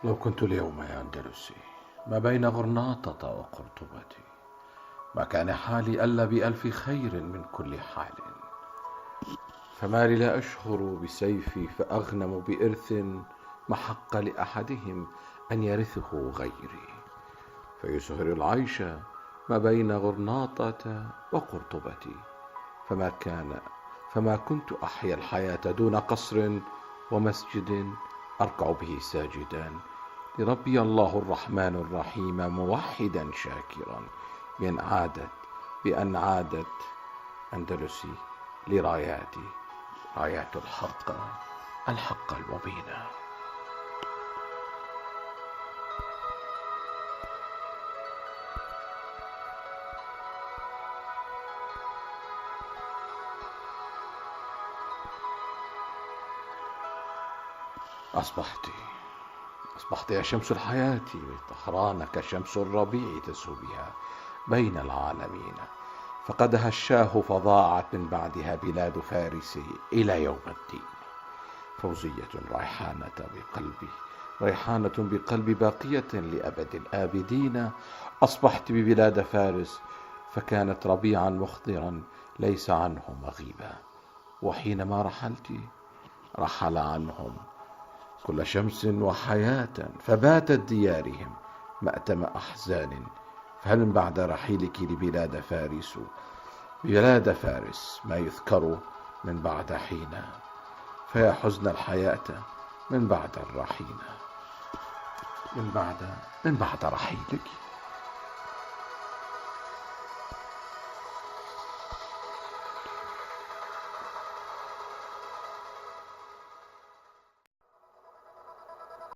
لو كنت اليوم يا أندلسي ما بين غرناطة وقرطبة، ما كان حالي ألا بألف خير من كل حال. فما لي لا أشهر بسيفي فأغنم بإرث محق لأحدهم أن يرثه غيري، فيسهر العيش ما بين غرناطة وقرطبة. فما كنت أحيا الحياة دون قصر ومسجد أركع به ساجدا لربي الله الرحمن الرحيم موحدا شاكرا بأن عادت أندلسي لراياتي، رايات الحق المبين. أصبحت يا شمس الحياة طهرانك شمس الربيع تسهو بها بين العالمين، فقد هشاه فضاعت من بعدها بلاد فارس إلى يوم الدين. فوزية ريحانة بقلبي باقية لأبد الآبدين. أصبحت ببلاد فارس فكانت ربيعا مخضرا ليس عنه مغيبا، وحينما رحلت رحل عنهم كل شمس وحياة، فباتت ديارهم مأتم أحزان. فهل من بعد رحيلك ببلاد فارس ما يذكر من بعد حين؟ فيا حزن الحياة من بعد الرحيل، من بعد رحيلك.